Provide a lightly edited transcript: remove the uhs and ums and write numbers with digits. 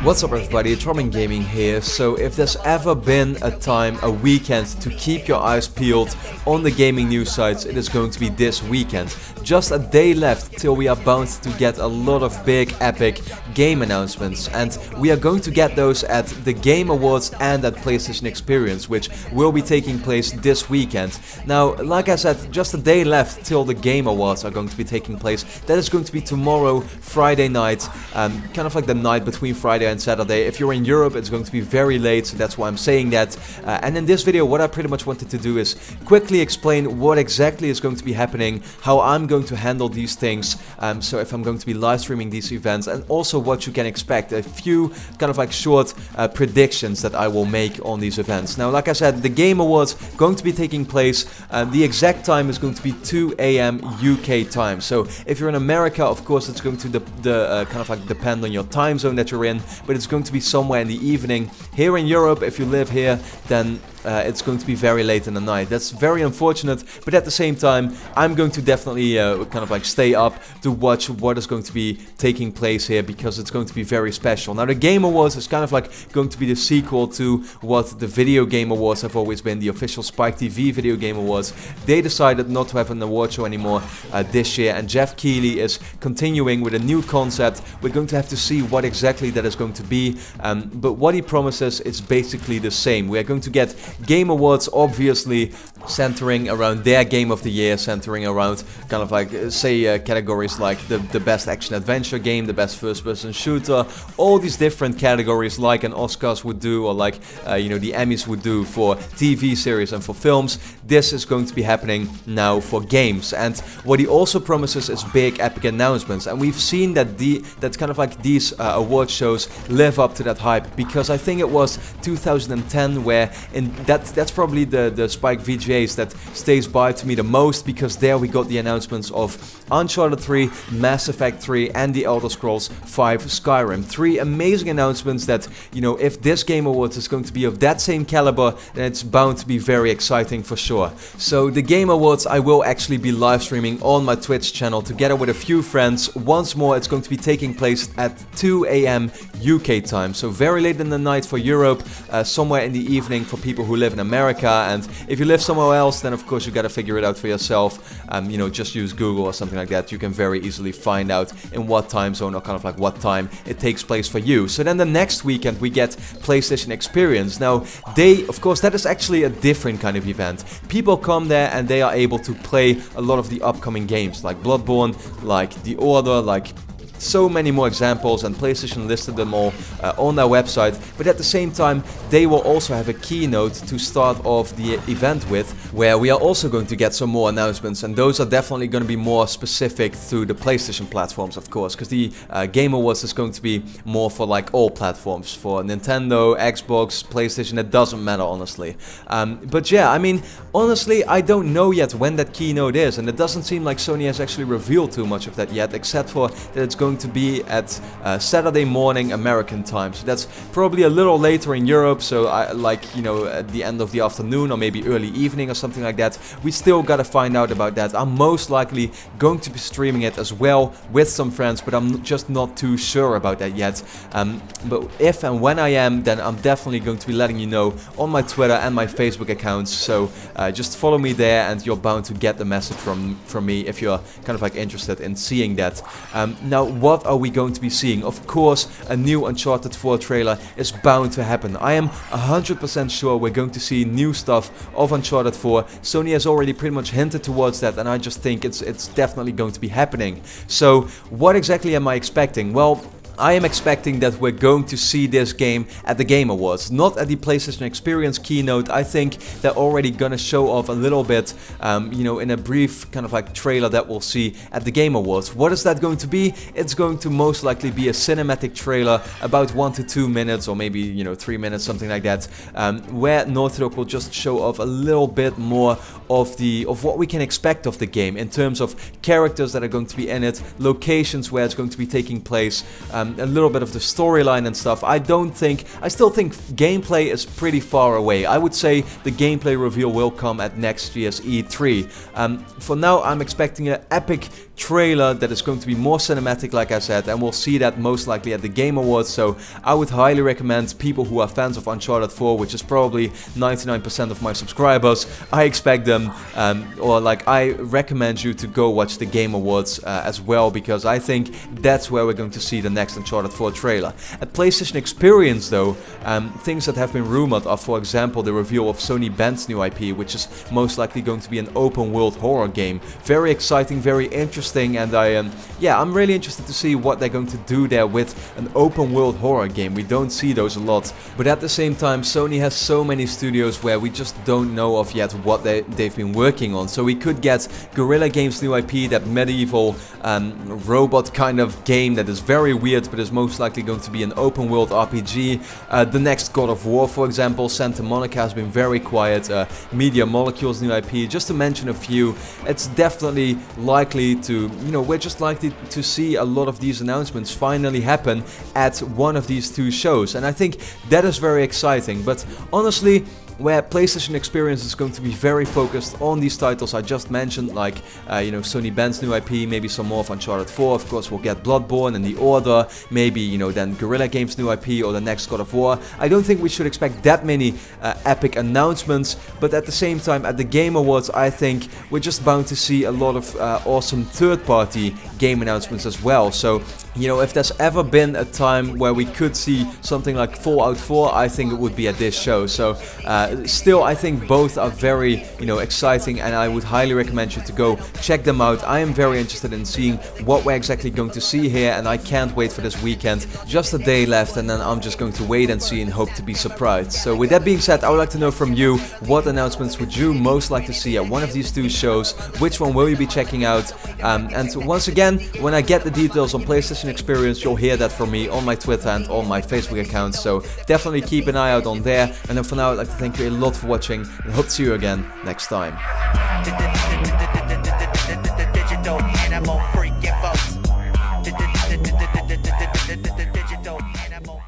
What's up everybody, it's RobinGaming here. So if there's ever been a time, a weekend to keep your eyes peeled on the gaming news sites, it is going to be this weekend. Just a day left till we are bound to get a lot of big epic game announcements, and we are going to get those at the Game Awards and at PlayStation Experience, which will be taking place this weekend. Now, like I said, just a day left till the Game Awards are going to be taking place. That is going to be tomorrow, Friday night, kind of like the night between Friday and Saturday. If you're in Europe, it's going to be very late, so that's why I'm saying that. And in this video, what I pretty much wanted to do is quickly explain what exactly is going to be happening, how I'm going to handle these things, so if I'm going to be live streaming these events, and also what you can expect, a few kind of like short predictions that I will make on these events. Now, like I said, the Game Awards going to be taking place, the exact time is going to be 2 AM UK time. So if you're in America, of course, it's going to kind of like depend on your time zone that you're in, but it's going to be somewhere in the evening. Here in Europe, if you live here, then it's going to be very late in the night. That's very unfortunate, but at the same time, I'm going to definitely kind of like stay up to watch what is going to be taking place here, because it's going to be very special. Now, the Game Awards is kind of like going to be the sequel to what the Video Game Awards have always been, the official Spike TV Video Game Awards. They decided not to have an award show anymore this year, and Jeff Keighley is continuing with a new concept. We're going to have to see what exactly that is going to be, but what he promises is basically the same. We are going to get Game Awards, obviously centering around their game of the year, centering around kind of like say categories like the best action adventure game, the best first person shooter, all these different categories like an Oscars would do, or like you know, the Emmys would do for TV series and for films. This is going to be happening now for games, and what he also promises is big epic announcements, and we've seen that that's kind of like these award shows live up to that hype, because I think it was 2010 where that's probably the Spike VGAs that stays by to me the most, because there we got the announcements of Uncharted 3, Mass Effect 3 and The Elder Scrolls 5 Skyrim. 3 amazing announcements that, you know, if this Game Awards is going to be of that same caliber, then it's bound to be very exciting for sure. So the Game Awards I will actually be live streaming on my Twitch channel together with a few friends. Once more, it's going to be taking place at 2 AM UK time, so very late in the night for Europe, somewhere in the evening for people who live in America. And if you live somewhere else, then of course you gotta figure it out for yourself. You know, just use Google or something like that. You can very easily find out in what time zone, or kind of like what time it takes place for you. So then the next weekend we get PlayStation Experience. Now, of course, that is actually a different kind of event. People come there and they are able to play a lot of the upcoming games like Bloodborne, like The Order, like so many more examples, and PlayStation listed them all on their website. But at the same time, they will also have a keynote to start off the event with, where we are also going to get some more announcements, and those are definitely going to be more specific to the PlayStation platforms, of course, because the Game Awards is going to be more for like all platforms, for Nintendo, Xbox, PlayStation. It doesn't matter, honestly. But yeah, I mean, honestly, I don't know yet when that keynote is, and it doesn't seem like Sony has actually revealed too much of that yet, except for that it's going to be at Saturday morning American time. So that's probably a little later in Europe, so like, you know, at the end of the afternoon or maybe early evening or something like that. We still gotta find out about that. I'm most likely going to be streaming it as well with some friends, but I'm just not too sure about that yet. But if and when I am, then I'm definitely going to be letting you know on my Twitter and my Facebook accounts. So just follow me there, and you're bound to get the message from me if you're kind of like interested in seeing that. Now, what are we going to be seeing? Of course, a new Uncharted 4 trailer is bound to happen. I am 100% sure we're going to see new stuff of Uncharted 4. Sony has already pretty much hinted towards that, and I just think it's definitely going to be happening. So what exactly am I expecting? Well, I am expecting that we're going to see this game at the Game Awards, not at the PlayStation Experience keynote. I think they're already gonna show off a little bit, you know, in a brief kind of like trailer that we'll see at the Game Awards. What is that going to be? It's going to most likely be a cinematic trailer, about 1 to 2 minutes, or maybe, you know, 3 minutes, something like that, where Naughty Dog will just show off a little bit more of what we can expect of the game in terms of characters that are going to be in it, locations where it's going to be taking place. a little bit of the storyline and stuff. I still think gameplay is pretty far away. I would say the gameplay reveal will come at next year's E3. For now, I'm expecting an epic trailer that is going to be more cinematic, like I said, and we'll see that most likely at the Game Awards. So I would highly recommend people who are fans of Uncharted 4, which is probably 99% of my subscribers, I expect them, or like I recommend you to go watch the Game Awards as well, because I think that's where we're going to see the next Uncharted 4 trailer. At PlayStation Experience though, things that have been rumored are, for example, the reveal of Sony Band's new IP, which is most likely going to be an open world horror game. Very exciting, very interesting, and I'm really interested to see what they're going to do there with an open world horror game. We don't see those a lot, but at the same time Sony has so many studios where we just don't know of yet what they've been working on. So we could get Guerrilla Games' new IP, that medieval robot kind of game that is very weird but is most likely going to be an open world RPG. The next God of War, for example. Santa Monica has been very quiet. Media Molecule's new IP, just to mention a few. It's definitely likely to, we're just likely to see a lot of these announcements finally happen at one of these two shows, and I think that is very exciting. But honestly, where PlayStation Experience is going to be very focused on these titles I just mentioned, like, Sony Band's new IP, maybe some more of Uncharted 4, of course we'll get Bloodborne and The Order, maybe, then Guerrilla Games' new IP or the next God of War. I don't think we should expect that many epic announcements, but at the same time, at the Game Awards, I think we're just bound to see a lot of awesome third-party game announcements as well. So, if there's ever been a time where we could see something like Fallout 4, I think it would be at this show. So, still, I think both are very, exciting, and I would highly recommend you to go check them out. I am very interested in seeing what we're exactly going to see here, and I can't wait for this weekend. Just a day left, and then I'm just going to wait and see and hope to be surprised. So with that being said, I would like to know from you, what announcements would you most like to see at one of these two shows? Which one will you be checking out? And once again, when I get the details on PlayStation Experience, you'll hear that from me on my Twitter and on my Facebook account. So definitely keep an eye out on there. And then for now, I'd like to thank you a lot for watching, and hope to see you again next time. Digital animal freaking folks. Digital animal.